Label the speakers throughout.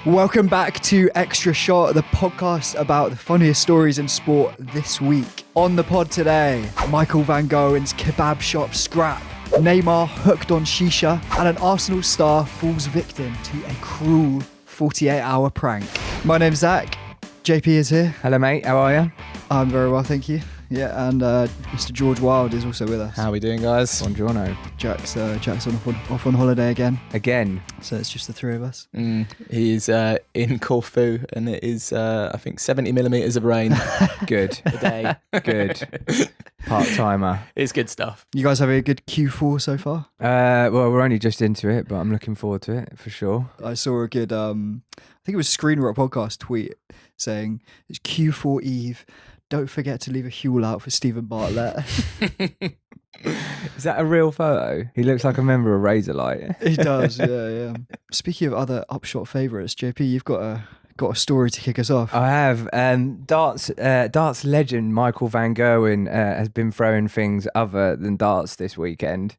Speaker 1: Welcome back to Extra Shot, the podcast about the funniest stories in sport this week. On the pod today, Michael Van Gerwen's kebab-shop scrap, Neymar hooked on shisha, and an Arsenal star falls victim to a cruel 48-hour prank. My name's Zach. JP is here.
Speaker 2: Hello, mate. How are you?
Speaker 1: I'm very well, thank you. Yeah, and Mr. George Wild is also with us.
Speaker 3: How are we doing, guys?
Speaker 2: Buongiorno.
Speaker 1: Jack's off on holiday again.
Speaker 2: So
Speaker 1: it's just the three of us.
Speaker 3: He's in Corfu, and it is, I think, 70 millimetres of rain
Speaker 2: Good.
Speaker 3: a day.
Speaker 2: Good. Part-timer.
Speaker 3: It's good stuff.
Speaker 1: You guys having a good Q4 so far?
Speaker 2: Well, we're only just into it, but I'm looking forward to it for sure.
Speaker 1: I saw a good, I think it was Screen Rock Podcast tweet saying, it's Q4 Eve. Don't forget to leave a Huel out for Stephen Bartlett.
Speaker 2: Is that a real photo? He looks like a member of Razorlight.
Speaker 1: He does, yeah. Speaking of other upshot favourites, JP, you've got a story to kick us off.
Speaker 2: I have. Darts legend Michael Van Gerwen has been throwing things other than darts this weekend.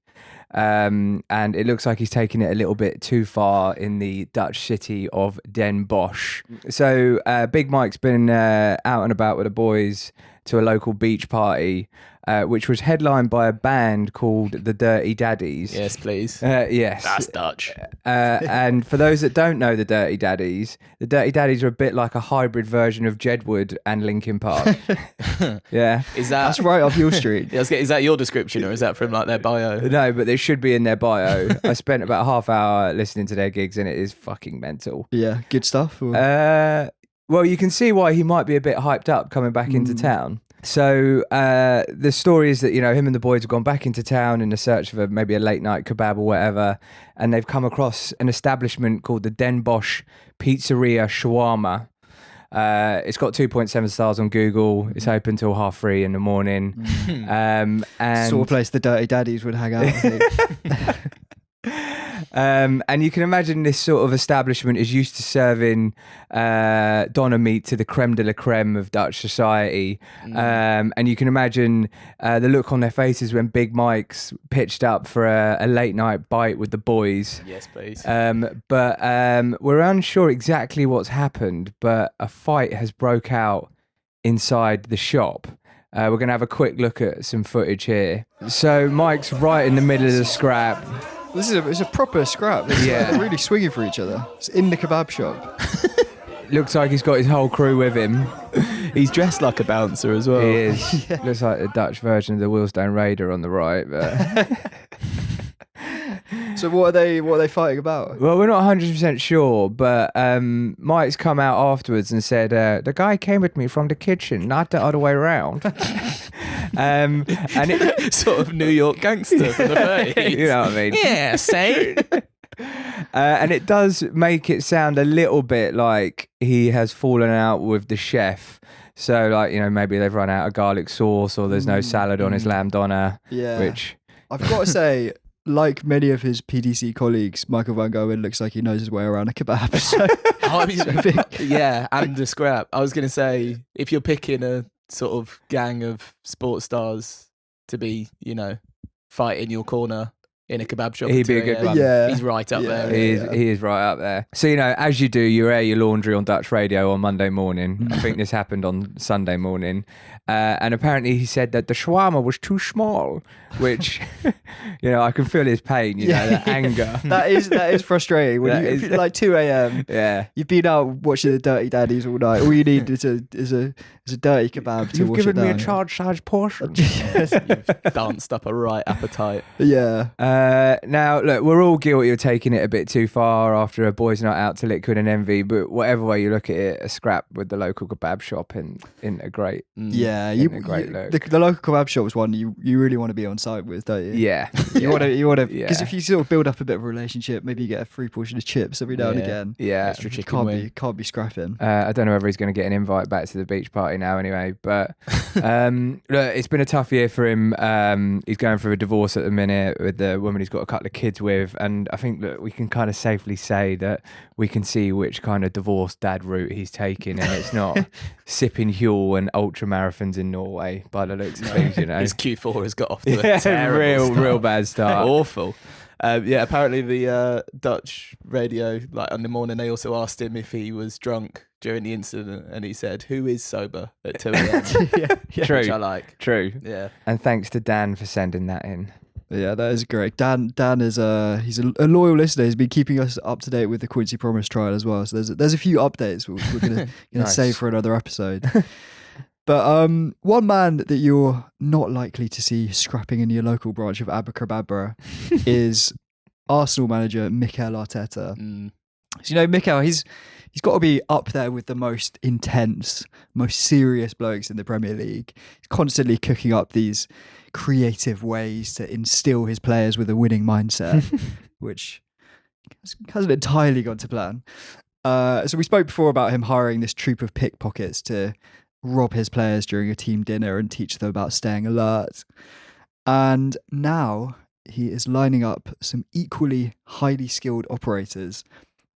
Speaker 2: And it looks like he's taking it a little bit too far in the Dutch city of Den Bosch. So Big Mike's been out and about with the boys to a local beach party, which was headlined by a band called the Dirty Daddies.
Speaker 3: Yes, please.
Speaker 2: Yes.
Speaker 3: That's Dutch.
Speaker 2: And for those that don't know the Dirty Daddies are a bit like a hybrid version of Jedward and Linkin Park. Yeah.
Speaker 1: That's right up your street.
Speaker 3: Is that your description, or is that from like their bio?
Speaker 2: No, but it should be in their bio. I spent about a half hour listening to their gigs, and it is fucking mental.
Speaker 1: Yeah, good stuff. Or...
Speaker 2: well, you can see why he might be a bit hyped up coming back into town. So the story is that, you know, him and the boys have gone back into town in the search for maybe a late night kebab or whatever, and they've come across an establishment called the Den Bosch Pizzeria Shawarma. It's got 2.7 stars on Google. It's open till 3:30 in the morning. And
Speaker 1: sort of place the Dirty Daddies would hang out, I think.
Speaker 2: And you can imagine this sort of establishment is used to serving doner meat to the creme de la creme of Dutch society. And you can imagine the look on their faces when Big Mike's pitched up for a late night bite with the boys.
Speaker 3: Yes, please.
Speaker 2: But we're unsure exactly what's happened, but a fight has broke out inside the shop. We're going to have a quick look at some footage here. So Mike's right in the middle of the scrap.
Speaker 1: It's a proper scrap. They're really swinging for each other. It's in the kebab shop.
Speaker 2: Looks like he's got his whole crew with him.
Speaker 3: He's dressed like a bouncer as well.
Speaker 2: He is. Yeah. Looks like the Dutch version of the Wheelstone Raider on the right. But
Speaker 1: So what are they fighting about?
Speaker 2: well, we're not 100% sure, but Mike's come out afterwards and said, the guy came with me from the kitchen, not the other way around. And it
Speaker 3: Sort of New York gangster from the 30s.
Speaker 2: You know what I mean?
Speaker 3: Yeah, say.
Speaker 2: And it does make it sound a little bit like he has fallen out with the chef. So, like, you know, maybe they've run out of garlic sauce, or there's no salad on his lamb doner.
Speaker 1: Yeah.
Speaker 2: Which
Speaker 1: I've got to say, like many of his PDC colleagues, Michael Van Gerwen looks like he knows his way around a kebab. So
Speaker 3: Yeah, and a scrap. I was going to say, if you're picking a sort of gang of sports stars to be, you know, fighting your corner in a kebab shop,
Speaker 2: he'd be a good one.
Speaker 1: Yeah.
Speaker 3: He's right up there.
Speaker 2: He is right up there. So, you know, as you do, you air your laundry on Dutch radio on Monday morning. I think this happened on Sunday morning. And apparently he said that the shawarma was too small, which, you know, I can feel his pain, you know, the anger.
Speaker 1: that is frustrating. When if it's like 2 a.m,
Speaker 2: yeah,
Speaker 1: you've been out watching the Dirty Daddies all night. All you need is a dirty kebab to
Speaker 2: You've
Speaker 1: wash it
Speaker 2: given
Speaker 1: down.
Speaker 2: me a charge-sized portion.
Speaker 3: You've danced up a right appetite.
Speaker 1: Yeah.
Speaker 2: Now, look, we're all guilty of taking it a bit too far after a boys' night out to liquid and envy, but whatever way you look at it, a scrap with the local kebab shop in a great...
Speaker 1: Yeah,
Speaker 2: a great look.
Speaker 1: The local kebab shop is one you really want to be on side with, don't you?
Speaker 2: Yeah.
Speaker 1: You want to, because
Speaker 2: Yeah.
Speaker 1: if you sort of build up a bit of a relationship, maybe you get a free portion of chips every now and again.
Speaker 2: Yeah.
Speaker 3: Extra chicken wing.
Speaker 1: Can't be scrapping.
Speaker 2: I don't know whether he's going to get an invite back to the beach party now anyway, but look, it's been a tough year for him. He's going through a divorce at the minute with the woman he's got a couple of kids with, and I think that we can kind of safely say that we can see which kind of divorce dad route he's taking, and it's not sipping Huel and ultra marathons in Norway by the looks of things, you know.
Speaker 3: His Q4 has got off to a terrible start.
Speaker 2: real bad start.
Speaker 3: Awful. Apparently the Dutch radio, like on the morning, they also asked him if he was drunk during the incident, and he said, "Who is sober at 2 a.m?"
Speaker 2: True.
Speaker 3: Which I like.
Speaker 2: True.
Speaker 3: Yeah.
Speaker 2: And thanks to Dan for sending that in.
Speaker 1: Yeah, that is great. Dan is he's a loyal listener. He's been keeping us up to date with the Quincy Promise trial as well. So there's a few updates we're gonna
Speaker 2: Nice.
Speaker 1: save for another episode. But one man that you're not likely to see scrapping in your local branch of Abracadabra is Arsenal manager Mikel Arteta. So Mikel, he's got to be up there with the most intense, most serious blokes in the Premier League. He's constantly cooking up these creative ways to instill his players with a winning mindset, which hasn't entirely gone to plan. So we spoke before about him hiring this troop of pickpockets to rob his players during a team dinner and teach them about staying alert. And now he is lining up some equally highly skilled operators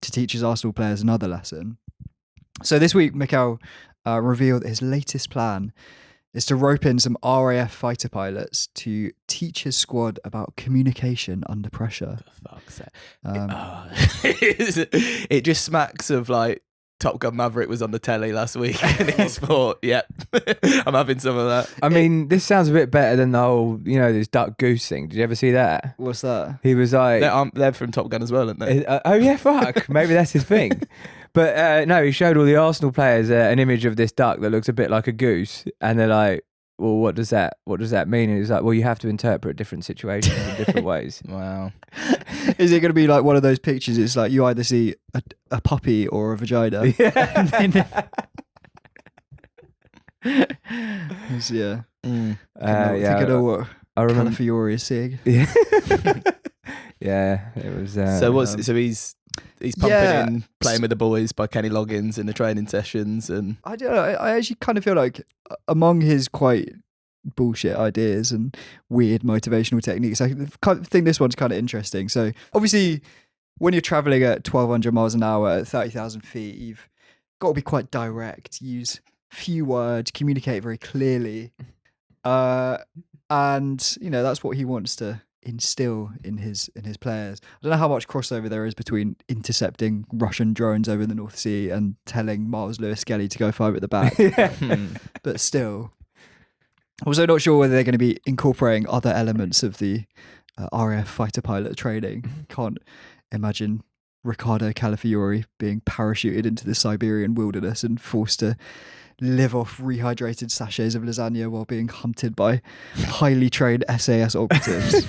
Speaker 1: to teach his Arsenal players another lesson. So this week, Mikel revealed that his latest plan is to rope in some RAF fighter pilots to teach his squad about communication under pressure.
Speaker 3: For fuck's sake. It just smacks of like Top Gun Maverick was on the telly last week and he thought, yep, I'm having some of that.
Speaker 2: I mean, this sounds a bit better than the whole, this duck goose thing. Did you ever see that?
Speaker 1: What's that?
Speaker 2: He was like...
Speaker 3: They're from Top Gun as well, aren't they?
Speaker 2: Oh yeah, fuck. Maybe that's his thing. But no, he showed all the Arsenal players an image of this duck that looks a bit like a goose. And they're like, well, what does that mean? And he's like, well, you have to interpret different situations in different ways.
Speaker 3: Wow.
Speaker 1: Is it going to be like one of those pictures? It's like you either see a puppy or a vagina.
Speaker 2: Yeah.
Speaker 1: Yeah.
Speaker 2: Yeah.
Speaker 1: I think I know what
Speaker 2: I remember.
Speaker 1: Calafiore is seeing.
Speaker 2: Yeah. Yeah, it was.
Speaker 3: So he's pumping in Playing with the Boys by Kenny Loggins in the training sessions, and
Speaker 1: I don't know. I actually kind of feel like among his quite bullshit ideas and weird motivational techniques, I think this one's kind of interesting. So obviously, when you're traveling at 1,200 miles an hour at 30,000 feet, you've got to be quite direct, use few words, communicate very clearly, and that's what he wants to instill in his players. I don't know how much crossover there is between intercepting Russian drones over the North Sea and telling Miles Lewis-Skelly to go 5 at the back. But still, also not sure whether they're going to be incorporating other elements of the RAF fighter pilot training. Can't imagine Riccardo Calafiore being parachuted into the Siberian wilderness and forced to live off rehydrated sachets of lasagna while being hunted by highly trained SAS operatives.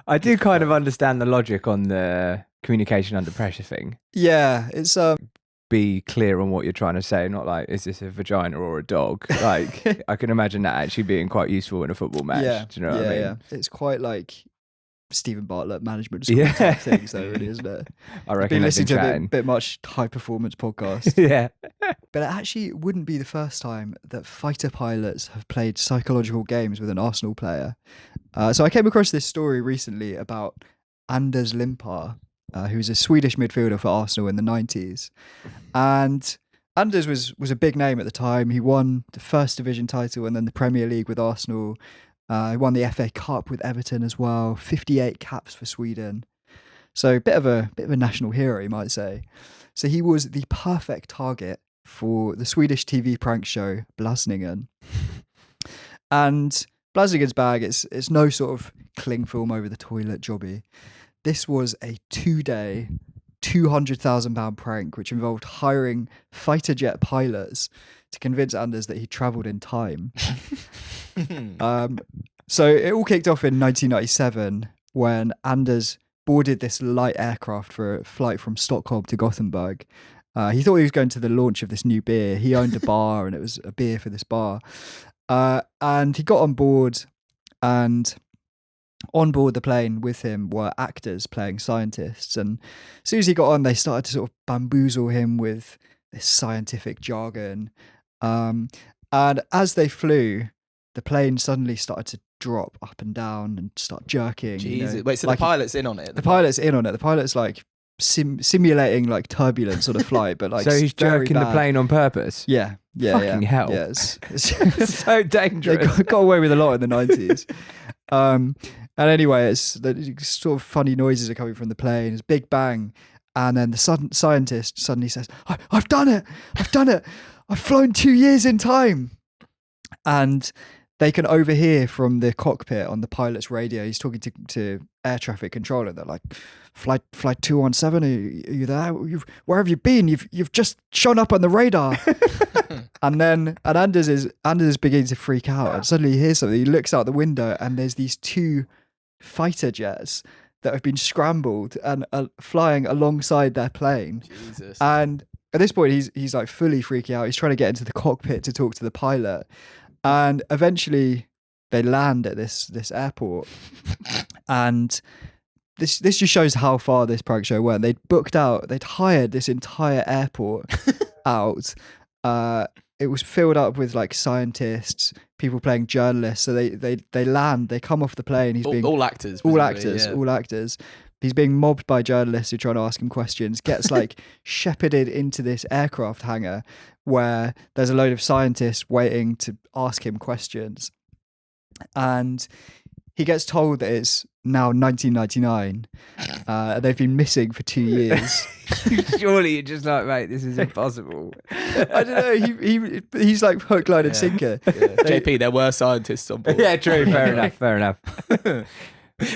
Speaker 2: I do kind of understand the logic on the communication under pressure thing.
Speaker 1: Yeah, it's
Speaker 2: Be clear on what you're trying to say, not like, is this a vagina or a dog? Like, I can imagine that actually being quite useful in a football match.
Speaker 1: Yeah,
Speaker 2: Do you know what I mean?
Speaker 1: Yeah. It's quite like Stephen Bartlett management school type things, though, really, isn't it?
Speaker 2: I reckon
Speaker 1: Been
Speaker 2: they've
Speaker 1: listening
Speaker 2: been
Speaker 1: to a
Speaker 2: chatting.
Speaker 1: bit much high performance podcast.
Speaker 2: Yeah.
Speaker 1: But it actually wouldn't be the first time that fighter pilots have played psychological games with an Arsenal player. So I came across this story recently about Anders Limpar, who's a Swedish midfielder for Arsenal in the 90s. And Anders was a big name at the time. He won the First Division title and then the Premier League with Arsenal. He won the FA Cup with Everton as well. 58 caps for Sweden. So a bit of a national hero, you might say. So he was the perfect target for the Swedish TV prank show Blasningen. And Blasningen's bag, it's no sort of cling film over the toilet jobby. This was a 2-day, £200,000 prank, which involved hiring fighter jet pilots to convince Anders that he travelled in time. So it all kicked off in 1997 when Anders boarded this light aircraft for a flight from Stockholm to Gothenburg. He thought he was going to the launch of this new beer. He owned a bar and it was a beer for this bar. And he got on board, and on board the plane with him were actors playing scientists. And as soon as he got on, they started to sort of bamboozle him with this scientific jargon. And as they flew, the plane suddenly started to drop up and down and start jerking.
Speaker 3: Jesus. Wait, so
Speaker 1: like
Speaker 3: the pilot's in on it?
Speaker 1: The pilot's in on it. The pilot's like simulating like turbulence on a flight, but like
Speaker 2: So he's
Speaker 1: very
Speaker 2: jerking the
Speaker 1: bad.
Speaker 2: plane on purpose?
Speaker 1: Yeah.
Speaker 2: Fucking hell.
Speaker 1: Yeah, it's
Speaker 2: So
Speaker 1: they
Speaker 2: dangerous.
Speaker 1: got away with a lot in the 90s. And And anyway, it's the sort of funny noises are coming from the plane. It's big bang. And then the scientist suddenly says, I've done it. I've flown 2 years in time. And they can overhear from the cockpit on the pilot's radio. He's talking to air traffic controller. They're like, flight 217, are you there? Where have you been? You've just shown up on the radar. and Anders is beginning to freak out. And suddenly he hears something. He looks out the window and there's these 2 fighter jets that have been scrambled and are flying alongside their plane.
Speaker 3: Jesus.
Speaker 1: And at this point, he's like fully freaking out. He's trying to get into the cockpit to talk to the pilot. And eventually they land at this airport. And this just shows how far this prank show went. They'd hired this entire airport out. It was filled up with like scientists, people playing journalists. So they land, they come off the plane. He's being
Speaker 3: all actors.
Speaker 1: all actors. He's being mobbed by journalists who are trying to ask him questions, gets like shepherded into this aircraft hangar where there's a load of scientists waiting to ask him questions. And he gets told that it's now 1999. They've been missing for 2 years.
Speaker 2: Surely you're just like, mate, this is impossible.
Speaker 1: I don't know. He's like hook, line and sinker.
Speaker 3: Yeah. JP, there were scientists on board.
Speaker 2: Yeah, true. Fair enough.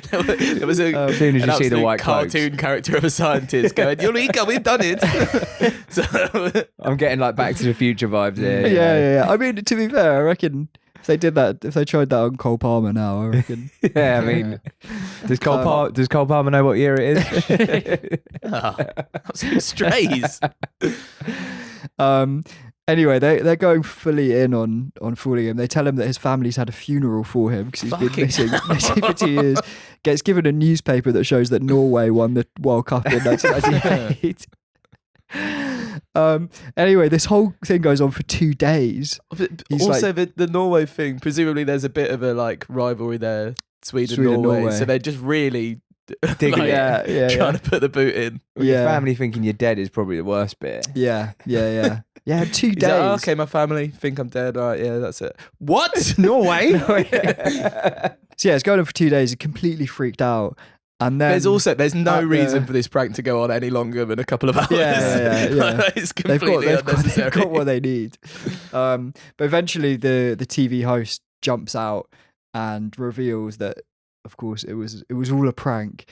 Speaker 3: There was
Speaker 2: as soon as you see the white
Speaker 3: cartoon
Speaker 2: cloaks.
Speaker 3: character of a scientist going, Eureka, we've done it. So,
Speaker 2: I'm getting like Back to the Future vibes here.
Speaker 1: Yeah. I mean, to be fair, I reckon if they did that, if they tried that on Cole Palmer now, I reckon.
Speaker 2: Yeah, I mean, does Cole Palmer know what year it is?
Speaker 3: Strays.
Speaker 1: Anyway, they're going fully in on fooling him. They tell him that his family's had a funeral for him because he's been missing for 2 years. Gets given a newspaper that shows that Norway won the World Cup in 1998. Anyway, this whole thing goes on for 2 days.
Speaker 3: Also, the Norway thing, presumably there's a bit of a like rivalry there, Sweden Norway. So they're just really
Speaker 2: digging
Speaker 3: it, trying to put the boot in.
Speaker 2: Well, your family thinking you're dead is probably the worst bit.
Speaker 1: Yeah. 2 days.
Speaker 3: Like, okay, my family think I'm dead. All right, yeah, that's it. What? Norway?
Speaker 1: So yeah, it's going on for 2 days. He's completely freaked out. And then
Speaker 3: there's no reason for this prank to go on any longer than a couple of hours.
Speaker 1: Yeah.
Speaker 3: It's completely unnecessary.
Speaker 1: They've got what they need. But eventually the TV host jumps out and reveals that, of course, it was all a prank.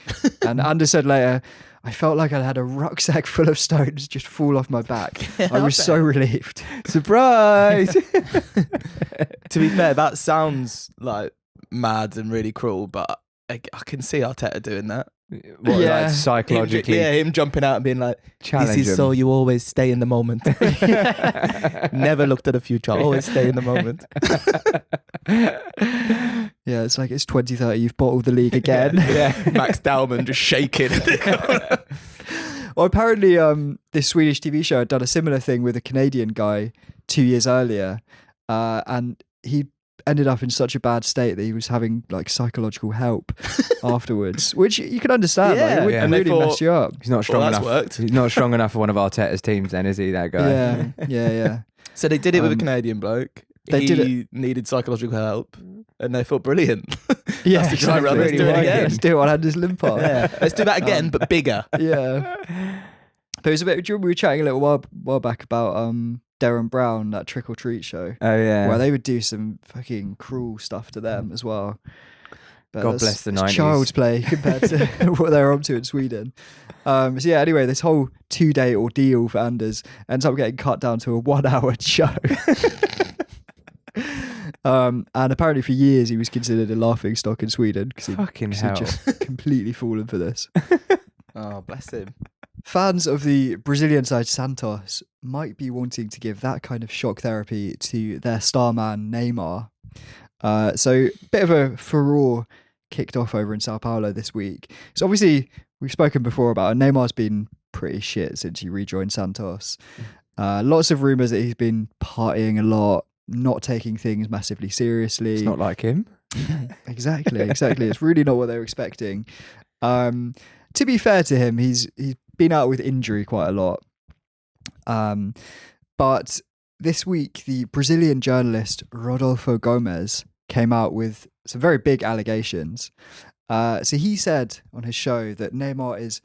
Speaker 1: And Anders said later, I felt like I had a rucksack full of stones just fall off my back. I was so relieved.
Speaker 2: Surprise!
Speaker 3: To be fair, that sounds like mad and really cruel, but I can see Arteta doing that.
Speaker 2: What, like psychologically?
Speaker 3: Him jumping out and being like,
Speaker 2: challenge
Speaker 3: this is
Speaker 2: him.
Speaker 3: so you always stay in the moment. Never look to the future. Always stay in the moment.
Speaker 1: Yeah, it's like it's 2030. You've bottled the league again.
Speaker 3: Max Dowman just shaking.
Speaker 1: Well, apparently, this Swedish TV show had done a similar thing with a Canadian guy 2 years earlier, and he ended up in such a bad state that he was having like psychological help afterwards, which you can understand.
Speaker 3: Yeah,
Speaker 1: like, it would
Speaker 3: and
Speaker 1: really mess you up.
Speaker 2: He's not strong enough.
Speaker 3: Worked.
Speaker 2: He's not strong enough for one of Arteta's teams, then, is he? That guy.
Speaker 1: Yeah.
Speaker 3: So they did it with a Canadian bloke. He needed psychological help, and they thought, brilliant.
Speaker 1: Yeah,
Speaker 3: let's try around. Let's do it again.
Speaker 1: Let's do it on Anders Limpar.
Speaker 3: Yeah, let's do that again, but bigger.
Speaker 1: Yeah. But it was a bit. We were chatting a little while back about Darren Brown, that Trick or Treat show.
Speaker 2: Oh yeah.
Speaker 1: Where they would do some fucking cruel stuff to them as well. But
Speaker 2: God bless the 90s.
Speaker 1: Child's play compared to what they're up to in Sweden. So yeah, anyway, this whole 2-day ordeal for Anders ends up getting cut down to a 1-hour show. And apparently for years he was considered a laughing stock in Sweden because he'd just completely fallen for this.
Speaker 3: Oh, bless him.
Speaker 1: Fans of the Brazilian side Santos might be wanting to give that kind of shock therapy to their star man Neymar. So a bit of a furore kicked off over in Sao Paulo this week. So obviously we've spoken before about it. Neymar's been pretty shit since he rejoined Santos. Lots of rumours that he's been partying a lot, not taking things massively seriously.
Speaker 2: It's not like him.
Speaker 1: Exactly. It's really not what they were expecting. To be fair to him, he's been out with injury quite a lot. But this week, the Brazilian journalist Rodolfo Gomes came out with some very big allegations. So he said on his show that Neymar is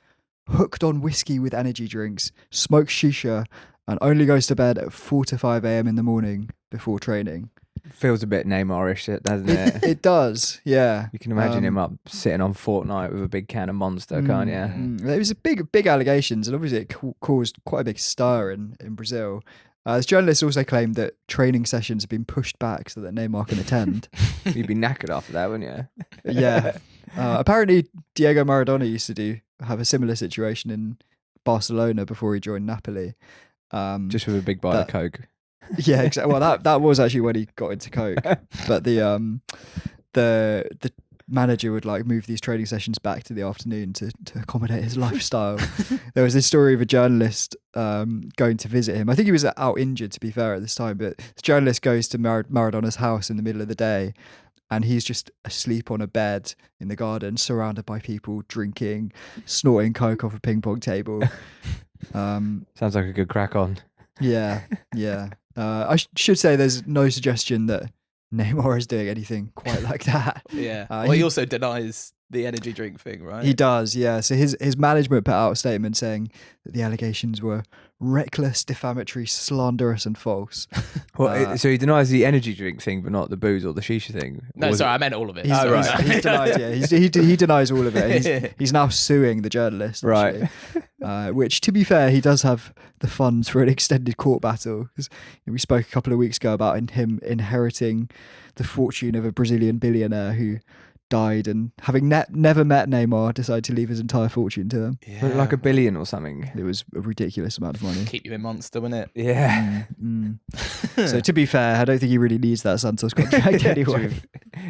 Speaker 1: hooked on whiskey with energy drinks, smokes shisha, and only goes to bed at 4 to 5 a.m. in the morning before training.
Speaker 2: Feels a bit Neymar-ish, doesn't it?
Speaker 1: It does, yeah.
Speaker 2: You can imagine him up sitting on Fortnite with a big can of Monster, can't you?
Speaker 1: There was a big allegations, and obviously it caused quite a big stir in Brazil. This journalist also claimed that training sessions have been pushed back so that Neymar can attend.
Speaker 2: You'd be knackered after that, wouldn't you?
Speaker 1: Yeah. Apparently, Diego Maradona used to have a similar situation in Barcelona before he joined Napoli.
Speaker 2: Just with a big bite of Coke.
Speaker 1: Yeah, exactly. Well, that was actually when he got into Coke. But the manager would like move these training sessions back to the afternoon to accommodate his lifestyle. There was this story of a journalist going to visit him. I think he was out injured, to be fair, at this time. But the journalist goes to Maradona's house in the middle of the day, and he's just asleep on a bed in the garden, surrounded by people drinking, snorting Coke off a ping pong table.
Speaker 2: Sounds like a good crack on.
Speaker 1: Yeah. I should say there's no suggestion that Neymar is doing anything quite like that.
Speaker 3: Yeah. Well, he also denies the energy drink thing, right?
Speaker 1: He does, yeah. So his management put out a statement saying that the allegations were reckless, defamatory, slanderous, and false.
Speaker 2: Well, so he denies the energy drink thing, but not the booze or the shisha thing.
Speaker 3: No, sorry, I meant all of it.
Speaker 1: He's denied, yeah. He denies all of it. He's now suing the journalist,
Speaker 2: right?
Speaker 1: Which, to be fair, he does have the funds for an extended court battle. Because we spoke a couple of weeks ago about him inheriting the fortune of a Brazilian billionaire who died, and having never met Neymar, decided to leave his entire fortune to him.
Speaker 2: Yeah. Like $1 billion or something.
Speaker 1: It was a ridiculous amount of money.
Speaker 3: Keep you in Monster, wouldn't it?
Speaker 2: Yeah.
Speaker 1: So to be fair, I don't think he really needs that Santos contract anyway.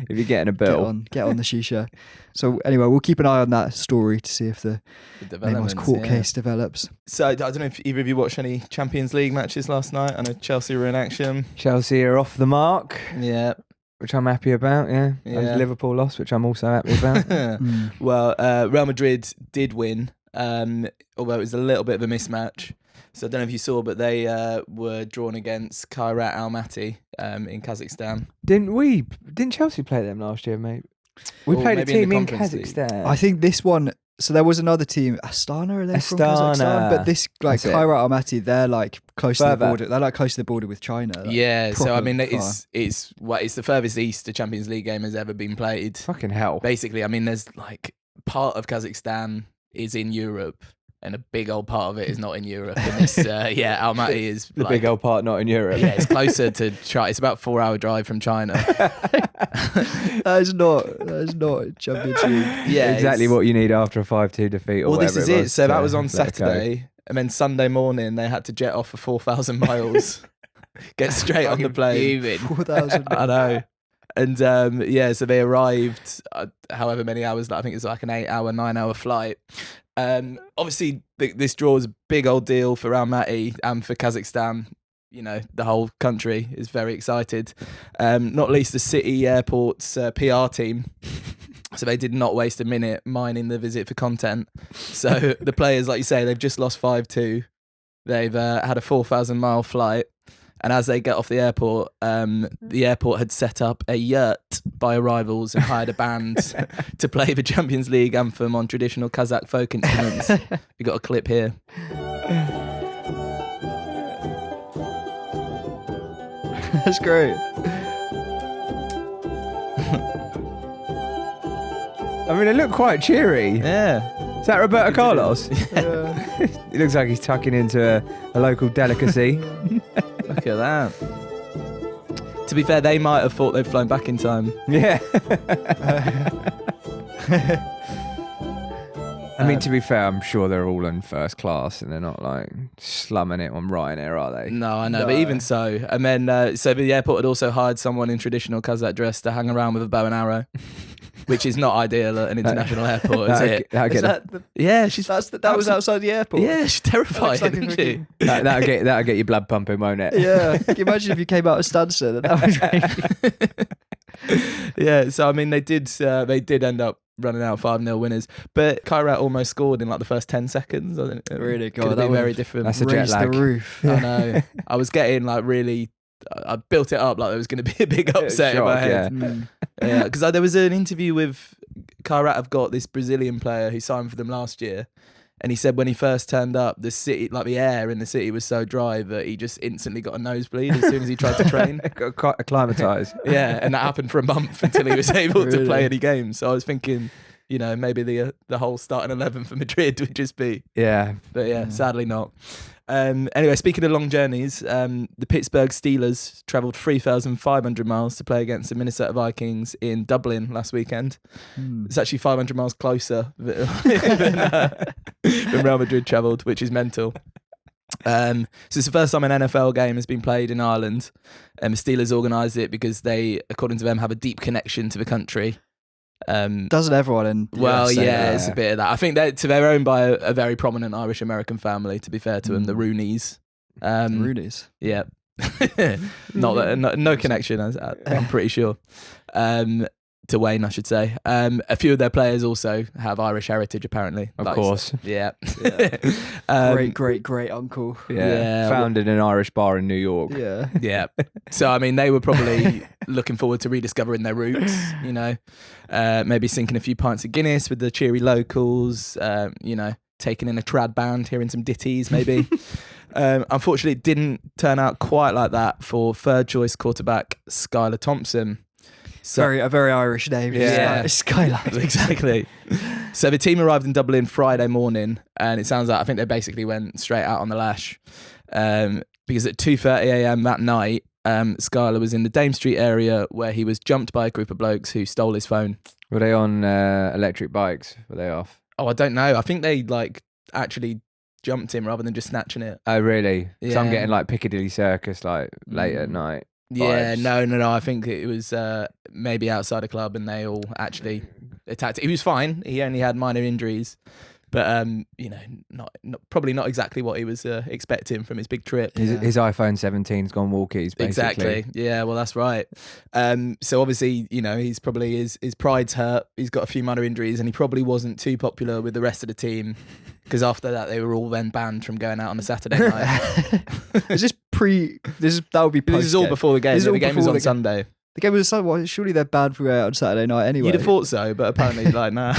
Speaker 2: If you're getting a bill,
Speaker 1: get on the shisha. So anyway, we'll keep an eye on that story to see if the Neymar's court case develops.
Speaker 3: So I don't know if either of you watched any Champions League matches last night. I know Chelsea were in action.
Speaker 2: Chelsea are off the mark.
Speaker 3: Yeah.
Speaker 2: Which I'm happy about, yeah. Liverpool lost, which I'm also happy about.
Speaker 3: Well, Real Madrid did win, although it was a little bit of a mismatch. So I don't know if you saw, but they were drawn against Kairat Almaty in Kazakhstan.
Speaker 2: Didn't Chelsea play them last year, mate? We played a team in Kazakhstan.
Speaker 1: I think this one. So there was another team, Astana, are they from Kazakhstan? But this, like Kairat Almaty, they're like close to the border. They're like close to the border with China.
Speaker 3: Yeah, so I mean, it's the furthest east a Champions League game has ever been played.
Speaker 2: Fucking hell.
Speaker 3: Basically, I mean, there's like part of Kazakhstan is in Europe, and a big old part of it is not in Europe. And this, Almaty is
Speaker 2: the big old part not in Europe.
Speaker 3: Yeah, it's closer to China. It's about a 4-hour drive from China.
Speaker 1: That is not Champions League.
Speaker 2: Yeah, exactly what you need after a 5-2 defeat. Or
Speaker 3: this is it. So that was on
Speaker 2: Saturday,
Speaker 3: Saturday, and then Sunday morning they had to jet off for 4,000 miles, get straight on the plane.
Speaker 1: 4,000.
Speaker 3: I know. And so they arrived however many hours. I think it's like an 8-hour, 9-hour flight. Obviously, this draw is a big old deal for Almaty and for Kazakhstan. You know, the whole country is very excited. Not least the city airport's PR team. So they did not waste a minute mining the visit for content. So the players, like you say, they've just lost 5-2. They've had a 4,000-mile flight. And as they get off the airport had set up a yurt by arrivals and hired a band to play the Champions League anthem on traditional Kazakh folk instruments. We got a clip here.
Speaker 1: That's great.
Speaker 2: I mean, it looked quite cheery.
Speaker 3: Yeah.
Speaker 2: Is that Roberto Carlos?
Speaker 1: Yeah.
Speaker 2: He looks like he's tucking into a local delicacy.
Speaker 3: Look at that. To be fair, they might have thought they'd flown back in time.
Speaker 2: Yeah. I mean, to be fair, I'm sure they're all in first class and they're not like slumming it on Ryanair, are they?
Speaker 3: No, I know, but even so. And then, so the airport had also hired someone in traditional Kazakh dress to hang around with a bow and arrow, which is not ideal at an international airport, is it?
Speaker 1: Yeah, that was outside the airport.
Speaker 3: Yeah, she's terrified, isn't she?
Speaker 2: That'll get your blood pumping, won't it?
Speaker 1: Yeah. Can you imagine if you came out of Stansted and that was really...
Speaker 3: Yeah, so I mean, they did end up running out 5-0 winners, but Kairat almost scored in like the first 10 seconds. I think
Speaker 1: really,
Speaker 3: God, that would be very different.
Speaker 2: That's a jet lag.
Speaker 1: The roof.
Speaker 3: I know. I was getting like really. I built it up like there was going to be a big upset in my head.
Speaker 1: Mm.
Speaker 3: Yeah, because there was an interview with Kairat have got this Brazilian player who signed for them last year. And he said when he first turned up, the city, like the air in the city was so dry that he just instantly got a nosebleed as soon as he tried to train.
Speaker 2: Got acclimatized.
Speaker 3: Yeah, and that happened for a month until he was able to
Speaker 1: Really?
Speaker 3: play any games. So I was thinking, maybe the whole starting 11 for Madrid would just be.
Speaker 2: Yeah.
Speaker 3: But yeah, sadly not. Anyway, speaking of long journeys, the Pittsburgh Steelers travelled 3,500 miles to play against the Minnesota Vikings in Dublin last weekend. It's actually 500 miles closer than Real Madrid travelled, which is mental. So it's the first time an NFL game has been played in Ireland. The Steelers organised it because they, according to them, have a deep connection to the country.
Speaker 1: Doesn't everyone in the
Speaker 3: Well,
Speaker 1: USA?
Speaker 3: yeah, it's a bit of that. I think they're owned by a very prominent Irish American family, to be fair to them, the Rooneys.
Speaker 1: Rooney's.
Speaker 3: Yeah. Not that, no connection, I'm pretty sure. To Wayne, I should say. A few of their players also have Irish heritage, apparently.
Speaker 2: Of course.
Speaker 3: Yeah.
Speaker 1: Great uncle.
Speaker 2: Yeah. Founded an Irish bar in New York.
Speaker 1: Yeah.
Speaker 3: Yeah. So, I mean, they were probably looking forward to rediscovering their roots, maybe sinking a few pints of Guinness with the cheery locals, taking in a trad band, hearing some ditties, maybe. Unfortunately, it didn't turn out quite like that for third choice quarterback Skylar Thompson. So,
Speaker 1: A very Irish name.
Speaker 3: Yeah.
Speaker 1: Skylar.
Speaker 3: Exactly. So the team arrived in Dublin Friday morning, and it sounds like I think they basically went straight out on the lash, because at 2:30 a.m. that night, Skylar was in the Dame Street area where he was jumped by a group of blokes who stole his phone.
Speaker 2: Were they on electric bikes? Were they off?
Speaker 3: Oh, I don't know. I think they actually jumped him rather than just snatching it.
Speaker 2: Oh, really?
Speaker 3: Yeah.
Speaker 2: So I'm getting like Piccadilly Circus late at night.
Speaker 3: Yeah,
Speaker 2: vibes.
Speaker 3: no. I think it was maybe outside a club, and they all actually attacked. He was fine. He only had minor injuries, but probably not exactly what he was expecting from his big trip.
Speaker 2: His iPhone 17's gone walkies, basically.
Speaker 3: Exactly. Yeah, well, that's right. So obviously, he's probably his pride's hurt. He's got a few minor injuries, and he probably wasn't too popular with the rest of the team. Because after that, they were all then banned from going out on a Saturday night.
Speaker 1: Is this that would be post.
Speaker 3: This is all before the game. The game was on Sunday.
Speaker 1: The game was Sunday. Well, surely they're banned from going out on Saturday night anyway.
Speaker 3: You'd have thought so, but apparently, nah.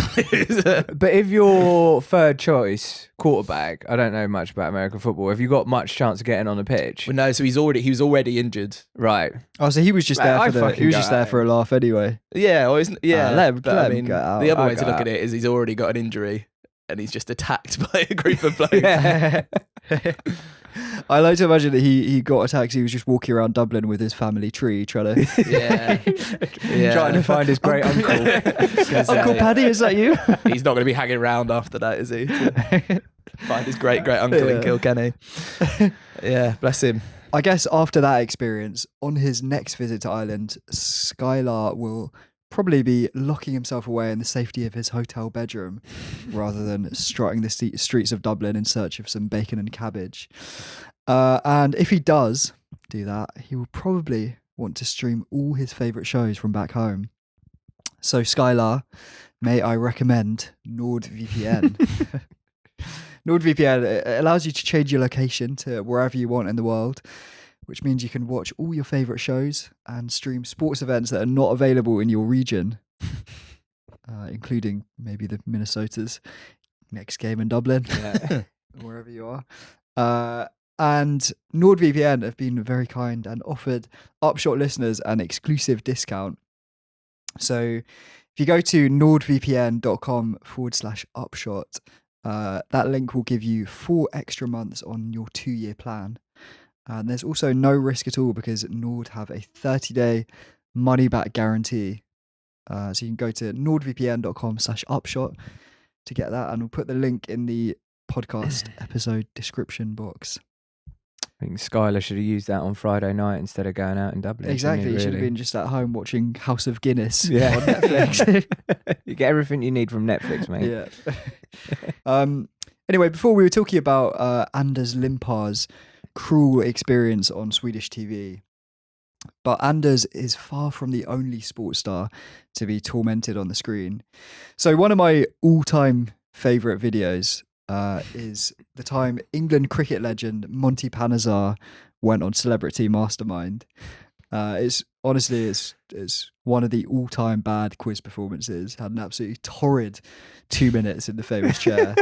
Speaker 2: But if your third choice quarterback, I don't know much about American football, have you got much chance of getting on the pitch?
Speaker 3: Well, no. So he was already injured.
Speaker 2: Right.
Speaker 1: Oh, so he was just there for a laugh anyway.
Speaker 3: Yeah. Let him
Speaker 1: let him get out.
Speaker 3: The other way to look at it is he's already got an injury, and he's just attacked by a group of blokes.
Speaker 2: Yeah.
Speaker 1: I like to imagine that he got attacked. He was just walking around Dublin with his family tree, trying to
Speaker 2: Trying to find his great uncle.
Speaker 1: Uncle Paddy, is that you?
Speaker 3: He's not going to be hanging around after that, is he? Find his great uncle in Kilkenny. Yeah, bless him.
Speaker 1: I guess after that experience, on his next visit to Ireland, Skylar will probably be locking himself away in the safety of his hotel bedroom rather than strutting the streets of Dublin in search of some bacon and cabbage. And if he does do that, he will probably want to stream all his favourite shows from back home. So Skylar, may I recommend NordVPN. NordVPN allows you to change your location to wherever you want in the world, which means you can watch all your favourite shows and stream sports events that are not available in your region, including maybe the Minnesota's next game in Dublin, wherever you are. And NordVPN have been very kind and offered Upshot listeners an exclusive discount. So if you go to nordvpn.com/upshot, that link will give you 4 extra months on your 2-year plan. And there's also no risk at all because Nord have a 30-day money-back guarantee. So you can go to nordvpn.com/upshot to get that, and we'll put the link in the podcast episode description box.
Speaker 2: I think Skylar should have used that on Friday night instead of going out in Dublin.
Speaker 1: Exactly, you should have been just at home watching House of Guinness on
Speaker 2: Yeah.
Speaker 1: Netflix.
Speaker 2: You get everything you need from Netflix, mate.
Speaker 1: Yeah. Anyway, before we were talking about Anders Limpar's cruel experience on Swedish TV, but Anders is far from the only sports star to be tormented on the screen. So one of my all-time favourite videos is the time England cricket legend Monty Panesar went on Celebrity Mastermind. It's honestly, it's one of the all-time bad quiz performances. Had an absolutely torrid 2 minutes in the famous chair.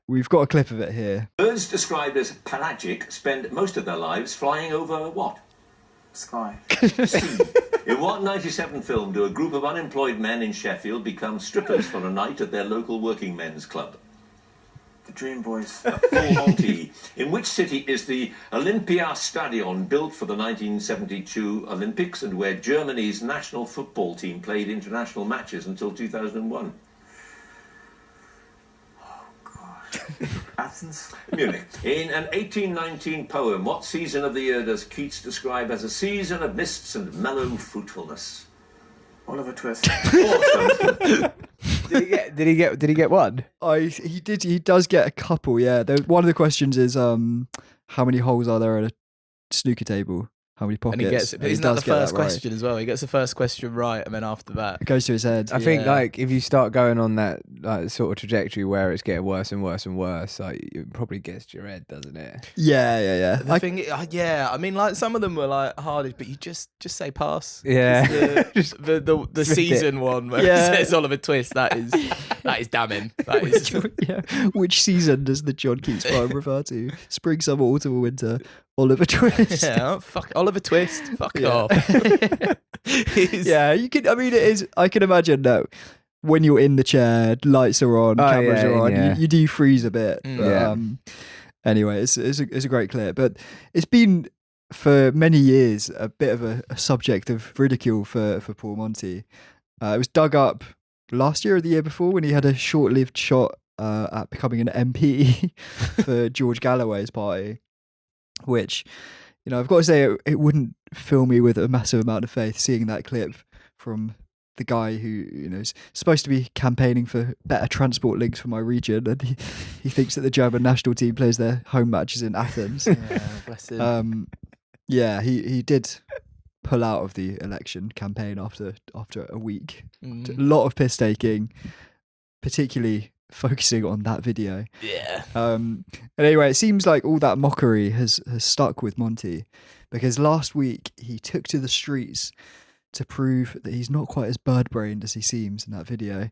Speaker 1: We've got a clip of it here.
Speaker 4: Birds described as pelagic spend most of their lives flying over what?
Speaker 5: Sky.
Speaker 4: Sea. In what 97 film do a group of unemployed men in Sheffield become strippers for a night at their local working men's club?
Speaker 5: The Dream Boys.
Speaker 4: Full Monty. In which city is the Olympia Stadion built for the 1972 Olympics and where Germany's national football team played international matches until 2001?
Speaker 5: Athens.
Speaker 4: Munich. In an 1819 poem, what season of the year does Keats describe as a season of mists and mellow fruitfulness?
Speaker 5: Oliver Twist.
Speaker 4: Autumn.
Speaker 2: Did he get one?
Speaker 1: He does get a couple. Yeah. One of the questions is how many holes are there at a snooker table? How many pockets?
Speaker 3: And he gets it. But isn't that the first question as well? He gets the first question right, and then after that,
Speaker 1: It goes to his head.
Speaker 2: I think like if you start going on that like sort of trajectory where it's getting worse and worse and worse, like it probably gets to your head, doesn't it?
Speaker 1: Yeah.
Speaker 3: the thing, yeah. I mean, like some of them were like hard, but you just say pass.
Speaker 2: Yeah.
Speaker 3: The season one where it says Oliver Twist. That is damning. That is.
Speaker 1: Which season does the John Keats poem refer to? Spring, summer, autumn, or winter? Oliver Twist.
Speaker 3: Yeah, fuck Oliver Twist. Fuck off.
Speaker 1: Yeah, you can. I mean, it is. I can imagine that when you're in the chair, lights are on, cameras are on.
Speaker 2: Yeah.
Speaker 1: You do freeze a bit. But, anyway, it's a great clip, but it's been for many years a bit of a subject of ridicule for poor Monty. It was dug up last year or the year before when he had a short-lived shot at becoming an MP for George Galloway's party. Which, I've got to say, it wouldn't fill me with a massive amount of faith seeing that clip from the guy who, is supposed to be campaigning for better transport links for my region, and he thinks that the German national team plays their home matches in Athens.
Speaker 3: Yeah, bless him.
Speaker 1: He did pull out of the election campaign after a week. A lot of piss taking, particularly focusing on that video.
Speaker 3: Yeah.
Speaker 1: And anyway, it seems like all that mockery has stuck with Monty, because last week he took to the streets to prove that he's not quite as bird-brained as he seems in that video.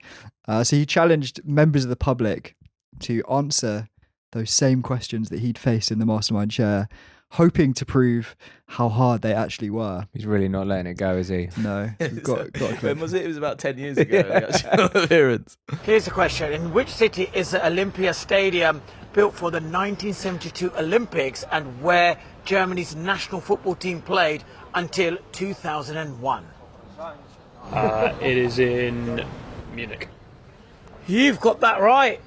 Speaker 1: So he challenged members of the public to answer those same questions that he'd faced in the mastermind chair, hoping to prove how hard they actually were.
Speaker 2: He's really not letting it go, is he?
Speaker 1: No. We've got a clip.
Speaker 3: When was it? It was about 10 years ago. The actual appearance.
Speaker 6: Here's the question. In which city is the Olympia Stadium built for the 1972 Olympics and where Germany's national football team played until 2001?
Speaker 7: It is in Munich.
Speaker 6: You've got that right.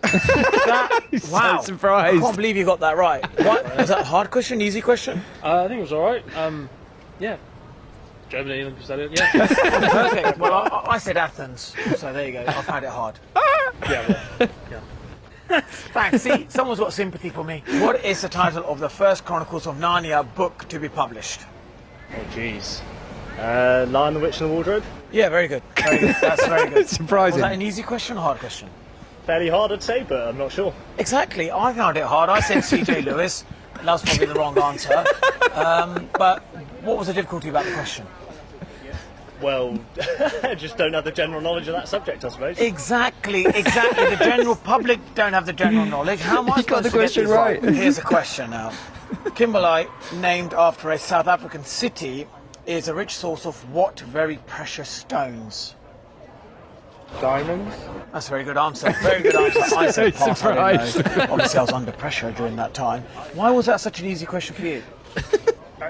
Speaker 6: Wow.
Speaker 2: So surprised.
Speaker 6: I can't believe you got that right. What? Was that a hard question, easy question?
Speaker 7: I think it was all right. Yeah. Germany, Olympic Stadium. Yeah.
Speaker 6: Perfect. Well, I said Athens, so there you go. I found it hard.
Speaker 7: Yeah.
Speaker 6: Thanks. See, someone's got sympathy for me. What is the title of the first Chronicles of Narnia book to be published?
Speaker 7: Oh, jeez. Lion, the Witch and the Wardrobe?
Speaker 6: Yeah, very good. Very good. That's very good.
Speaker 2: Surprising.
Speaker 6: Was that an easy question or hard question?
Speaker 7: Fairly hard, I'd say, but I'm not sure.
Speaker 6: Exactly. I found it hard. I said CJ Lewis. That was probably the wrong answer. But what was the difficulty about the question?
Speaker 7: Well, I just don't have the general knowledge of that subject, I suppose.
Speaker 6: Exactly. The general public don't have the general knowledge. How am I
Speaker 1: You got
Speaker 6: supposed
Speaker 1: the
Speaker 6: to get
Speaker 1: question
Speaker 6: this
Speaker 1: right.
Speaker 6: Here's a question now. Kimberley, named after a South African city, is a rich source of what very precious stones?
Speaker 7: Diamonds?
Speaker 6: That's a very good answer. Very good answer. I said pass.
Speaker 2: surprised.
Speaker 6: I didn't know. Obviously, I was under pressure during that time. Why was that such an easy question for you?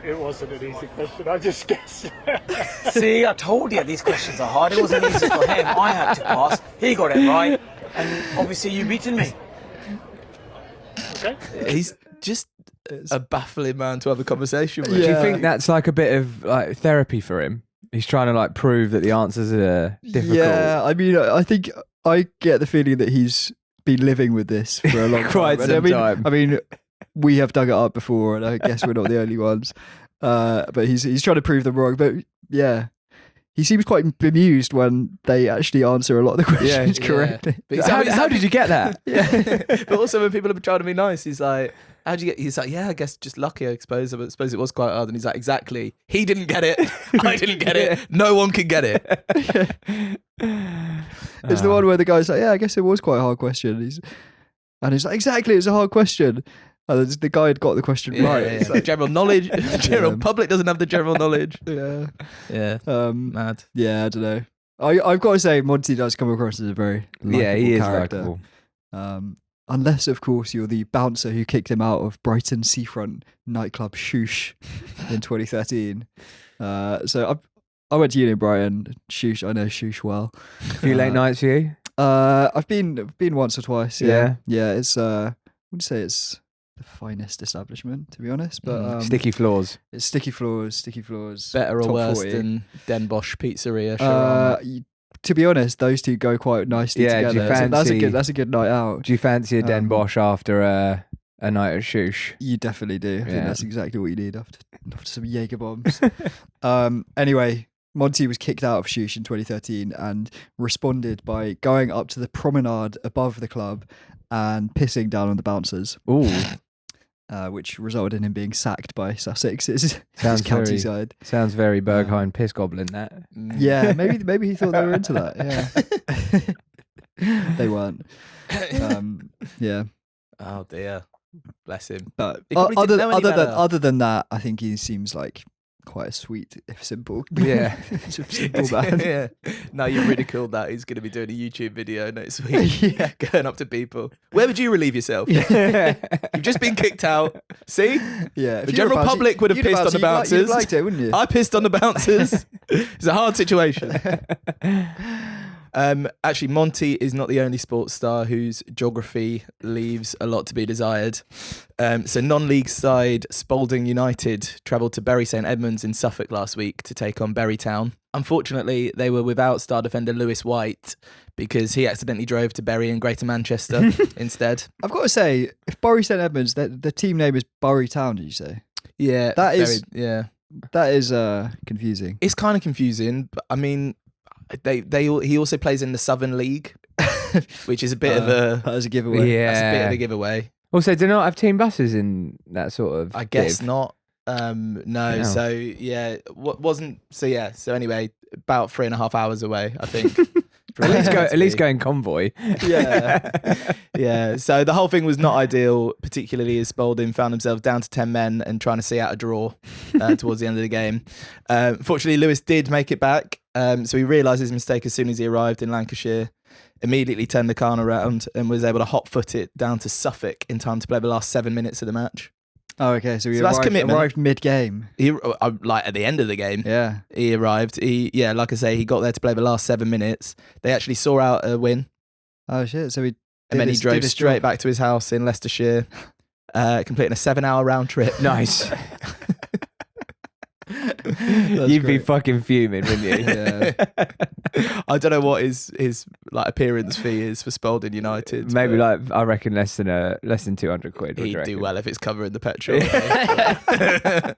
Speaker 7: It wasn't an easy question, I just guessed.
Speaker 6: See, I told you these questions are hard. It wasn't easy for him. I had to pass. He got it right. And obviously, you've beaten me.
Speaker 7: Okay.
Speaker 3: He's just a baffling man to have a conversation with.
Speaker 2: Do you think that's like a bit of like therapy for him? He's trying to like prove that the answers are difficult.
Speaker 1: Yeah, I mean, I think I get the feeling that he's been living with this for a long time.
Speaker 2: Quite
Speaker 1: And
Speaker 2: some time.
Speaker 1: I mean, we have dug it up before, and I guess we're not the only ones. But he's trying to prove them wrong. But yeah, he seems quite bemused when they actually answer a lot of the questions correctly.
Speaker 3: But he's
Speaker 2: How did you get that?
Speaker 3: But also when people are trying to be nice, he's like, how'd you get? He's like, yeah, I guess just lucky, I suppose. I suppose it was quite hard. And he's like, exactly. He didn't get it. I didn't get it. No one can get it.
Speaker 1: It's the one where the guy's like, yeah, I guess it was quite a hard question. And he's like, exactly, it's a hard question. And the guy had got the question right.
Speaker 3: It's like general knowledge. General public doesn't have the general knowledge.
Speaker 1: Yeah.
Speaker 3: Yeah. Mad.
Speaker 1: Yeah, I don't know. I've got to say, Monty does come across as a very likeable
Speaker 2: he is
Speaker 1: character.
Speaker 2: likeable.
Speaker 1: Unless, of course, you're the bouncer who kicked him out of Brighton seafront nightclub Shoosh in 2013. So I went to uni in Brighton. Shoosh, I know Shoosh well.
Speaker 2: A few late nights for you?
Speaker 1: I've been once or twice.
Speaker 2: Yeah.
Speaker 1: Yeah. It's I wouldn't say it's the finest establishment, to be honest, but
Speaker 2: Sticky floors.
Speaker 1: it's sticky floors.
Speaker 3: Better or
Speaker 1: top
Speaker 3: worse
Speaker 1: 40.
Speaker 3: than Den Bosch Pizzeria? Shawarma?
Speaker 1: To be honest, those two go quite nicely
Speaker 2: Yeah, do you
Speaker 1: together. So
Speaker 2: fancy-
Speaker 1: that's a good night out.
Speaker 2: Do you fancy a Den Bosch after a night at Shoosh?
Speaker 1: You definitely do. I think
Speaker 2: Yeah.
Speaker 1: that's exactly what you need after some Jaeger bombs. Anyway, Monty was kicked out of Shoosh in 2013 and responded by going up to the promenade above the club and pissing down on the bouncers.
Speaker 2: Ooh,
Speaker 1: Which resulted in him being sacked by Sussex, his
Speaker 2: Sounds
Speaker 1: county
Speaker 2: very-
Speaker 1: side.
Speaker 2: sounds very Berghain piss goblin. That.
Speaker 1: Yeah, maybe he thought they were into that. Yeah, they weren't. Yeah,
Speaker 3: Oh dear. Bless him.
Speaker 1: but
Speaker 3: He probably didn't know any better.
Speaker 1: other than that, I think he seems like quite a sweet, if simple.
Speaker 2: Yeah.
Speaker 1: simple man.
Speaker 3: Yeah. Now you've ridiculed that. He's going to be doing a YouTube video next week.
Speaker 1: Yeah.
Speaker 3: Going up to people. Where would you relieve yourself? You've just been kicked out. See?
Speaker 1: Yeah, if
Speaker 3: The
Speaker 1: you
Speaker 3: general
Speaker 1: were a bouncer,
Speaker 3: public would have
Speaker 1: you'd
Speaker 3: pissed on the
Speaker 1: you'd
Speaker 3: bouncers.
Speaker 1: liked it, wouldn't you?
Speaker 3: I pissed on the bouncers. It's a hard situation. Actually, Monty is not the only sports star whose geography leaves a lot to be desired. So non-league side Spalding United travelled to Bury St Edmunds in Suffolk last week to take on Bury Town. Unfortunately, they were without star defender Lewis White because he accidentally drove to Bury in Greater Manchester instead.
Speaker 1: I've got to say, if Bury St Edmunds, the team name is Bury Town, did you say?
Speaker 3: Yeah,
Speaker 1: That is-
Speaker 3: yeah.
Speaker 1: That is confusing.
Speaker 3: It's kind of confusing, but I mean, he also plays in the Southern League, which is a bit of a
Speaker 1: That is a giveaway.
Speaker 2: Yeah.
Speaker 3: that's a bit of a giveaway.
Speaker 2: Also, do not have team buses in that sort of.
Speaker 3: I guess
Speaker 2: div?
Speaker 3: not. No.
Speaker 2: Yeah.
Speaker 3: So yeah, wasn't. So yeah. So anyway, about 3.5 hours away, I think. from
Speaker 2: At
Speaker 3: where
Speaker 2: least
Speaker 3: it's
Speaker 2: go.
Speaker 3: meant to
Speaker 2: At least
Speaker 3: be.
Speaker 2: go in convoy.
Speaker 1: Yeah.
Speaker 3: Yeah. So the whole thing was not ideal, particularly as Spalding found themselves down to 10 men and trying to see out a draw towards the end of the game. Fortunately, Lewis did make it back. So he realised his mistake as soon as he arrived in Lancashire. Immediately turned the car around and was able to hot foot it down to Suffolk in time to play the last 7 minutes of the match.
Speaker 1: Oh, okay. So he
Speaker 3: So that's commitment.
Speaker 1: arrived mid-game.
Speaker 3: He like at the end of the game.
Speaker 1: Yeah.
Speaker 3: He arrived. Like I say, he got there to play the last 7 minutes. They actually saw out a win,
Speaker 1: Oh shit. So he
Speaker 3: and then he
Speaker 1: did
Speaker 3: drove
Speaker 1: his
Speaker 3: straight
Speaker 1: job.
Speaker 3: back to his house in Leicestershire, completing a 7-hour round trip.
Speaker 2: Nice.
Speaker 1: That's
Speaker 2: You'd be
Speaker 1: great.
Speaker 2: fucking fuming, wouldn't you?
Speaker 1: Yeah.
Speaker 3: I don't know what his like appearance fee is for Spalding United.
Speaker 2: Maybe
Speaker 3: but
Speaker 2: like I reckon less than £200. What do you
Speaker 3: he'd do
Speaker 2: reckon?
Speaker 3: well if it's covering the petrol.
Speaker 1: I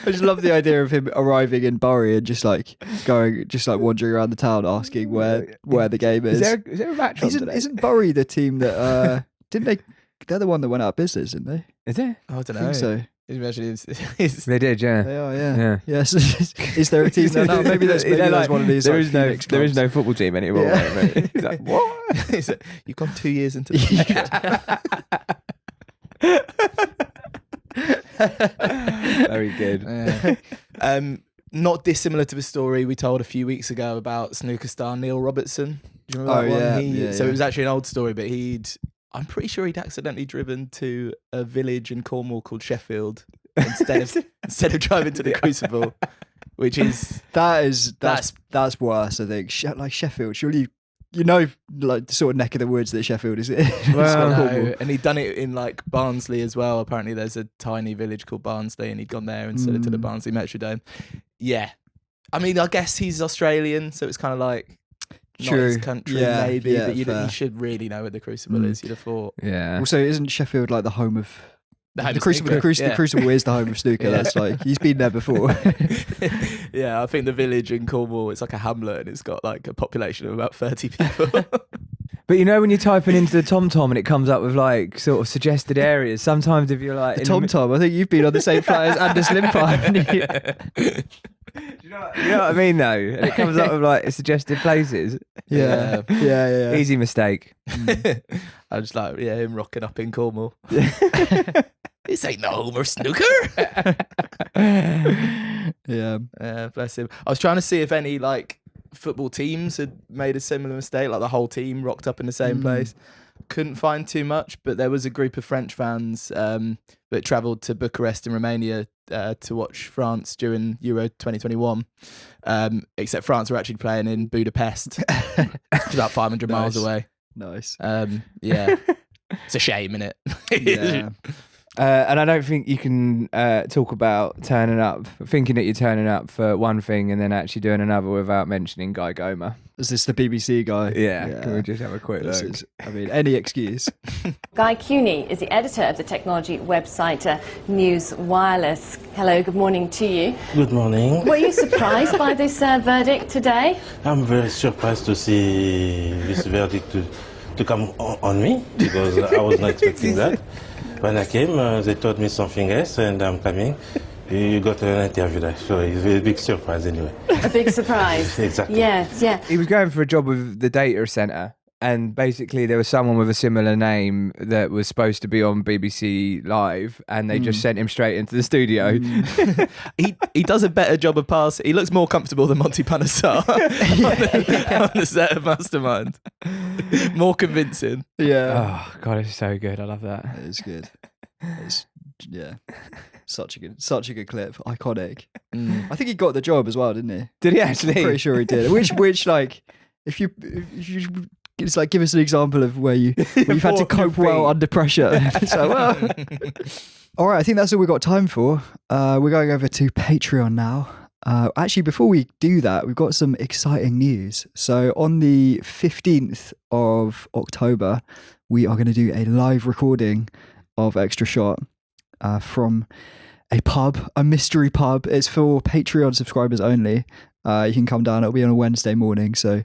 Speaker 1: just love the idea of him arriving in Bury and just like wandering around the town asking where the game is.
Speaker 2: Is there a match on today?
Speaker 1: Isn't Bury the team that didn't they? They're the one that went out of business, didn't they?
Speaker 2: Is there?
Speaker 3: I don't
Speaker 1: I
Speaker 3: know.
Speaker 1: think so.
Speaker 3: Imagine
Speaker 2: They did, yeah.
Speaker 1: They are, yeah.
Speaker 2: Yeah.
Speaker 1: Yes. Is there a team there now? Maybe there's one of these.
Speaker 2: There
Speaker 1: like,
Speaker 2: is no
Speaker 1: Phoenix
Speaker 2: there is
Speaker 1: clubs.
Speaker 2: no football team anymore.
Speaker 1: Yeah.
Speaker 2: Right? He's like, what?
Speaker 3: He's like, you've gone 2 years into the future.
Speaker 2: Very good.
Speaker 3: Yeah. Not dissimilar to the story we told a few weeks ago about snooker star Neil Robertson. Do you remember that one?
Speaker 1: yeah.
Speaker 3: So it was actually an old story, but I'm pretty sure he'd accidentally driven to a village in Cornwall called Sheffield instead of driving to the Crucible, which is
Speaker 1: That's worse. I think like Sheffield. Surely you know like the sort of neck of the woods that Sheffield is.
Speaker 2: Well,
Speaker 3: no, and he'd done it in like Barnsley as well. Apparently, there's a tiny village called Barnsley, and he'd gone there instead of to the Barnsley Metrodome. Yeah, I mean, I guess he's Australian, so it's kind of like not
Speaker 1: True.
Speaker 3: his country,
Speaker 1: Yeah,
Speaker 3: maybe,
Speaker 1: yeah,
Speaker 3: but you
Speaker 1: fair.
Speaker 3: should really know where the Crucible is. You'd have thought.
Speaker 2: Yeah.
Speaker 1: Also, isn't Sheffield like the home of The Crucible is the home of snooker. That's like he's been there before.
Speaker 3: Yeah, I think the village in Cornwall, it's like a hamlet and it's got like a population of about 30 people.
Speaker 2: But you know when you're typing into the TomTom and it comes up with like sort of suggested areas, sometimes if you're like...
Speaker 1: The TomTom, I think you've been on the same flight as Anders Limpar.
Speaker 2: You know what I mean though? And it comes up with like suggested places.
Speaker 1: Yeah.
Speaker 2: Easy mistake.
Speaker 3: I just like, him rocking up in Cornwall. This ain't no home of snooker.
Speaker 1: Yeah.
Speaker 3: Bless him. I was trying to see if any like football teams had made a similar mistake, like the whole team rocked up in the same place. Couldn't find too much, but there was a group of French fans that travelled to Bucharest in Romania to watch France during Euro 2021. Except France were actually playing in Budapest, it's about 500 miles away.
Speaker 1: Nice.
Speaker 3: Yeah, it's a shame, innit?
Speaker 1: Yeah.
Speaker 2: And I don't think you can talk about turning up, thinking that you're turning up for one thing and then actually doing another without mentioning Guy Gomer.
Speaker 1: Is this the BBC guy?
Speaker 2: Yeah. Can we just have a quick look?
Speaker 1: Any excuse.
Speaker 8: Guy Cooney is the editor of the technology website News Wireless. Hello, good morning to you.
Speaker 9: Good morning.
Speaker 8: Were you surprised by this verdict today?
Speaker 9: I'm very surprised to see this verdict to come on me, because I was not expecting that. When I came, they told me something else, and I'm coming. You got an interview there, so it's a big surprise anyway.
Speaker 8: A big surprise.
Speaker 9: Exactly.
Speaker 8: Yes, yeah.
Speaker 2: He was going for a job with the data centre, and basically there was someone with a similar name that was supposed to be on BBC Live, and they just sent him straight into the studio.
Speaker 3: He does a better job of passing. He looks more comfortable than Monty Panesar on the set of Mastermind. More convincing.
Speaker 1: Yeah.
Speaker 2: Oh God, it's so good. I love that.
Speaker 1: It is good. Such a good clip. Iconic. I think he got the job as well, didn't he?
Speaker 2: Did he actually?
Speaker 1: Pretty sure he did. Which like, if you it's like, give us an example of where you've had to cope well under pressure. So, well. All right, I think that's all we've got time for. We're going over to Patreon now. Actually, before we do that, we've got some exciting news. So on the 15th of October, we are going to do a live recording of Extra Shot from a pub, a mystery pub. It's for Patreon subscribers only. You can come down. It'll be on a Wednesday morning. So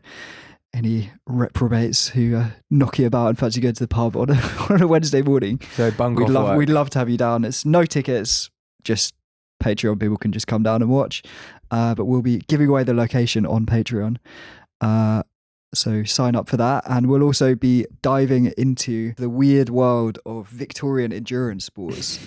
Speaker 1: any reprobates who knock you about and fancy going to the pub on a Wednesday morning,
Speaker 2: so
Speaker 1: we'd love to have you down. It's no tickets, just Patreon people can just come down and watch. But we'll be giving away the location on Patreon. So sign up for that. And we'll also be diving into the weird world of Victorian endurance sports.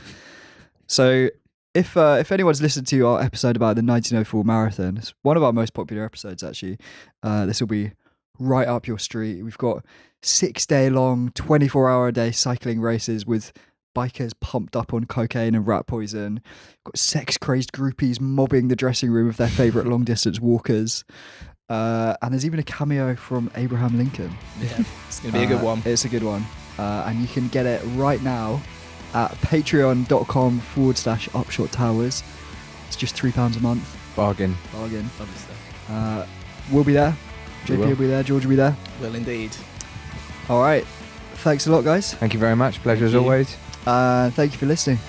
Speaker 1: So if anyone's listened to our episode about the 1904 marathon, it's one of our most popular episodes actually. This will be right up your street. We've got 6-day long, 24-hour-a-day cycling races with bikers pumped up on cocaine and rat poison. Got sex-crazed groupies mobbing the dressing room of their favourite long-distance walkers. And there's even a cameo from Abraham Lincoln.
Speaker 3: Yeah, it's going to be a good one.
Speaker 1: It's a good one. And you can get it right now at patreon.com/Upshot Towers. It's just £3 a month.
Speaker 2: Bargain.
Speaker 3: Lovely stuff.
Speaker 1: We'll be there. JP will be there. George will be there.
Speaker 3: Will indeed.
Speaker 1: All right. Thanks a lot, guys.
Speaker 2: Thank you very much. Pleasure as always.
Speaker 1: Thank you for listening.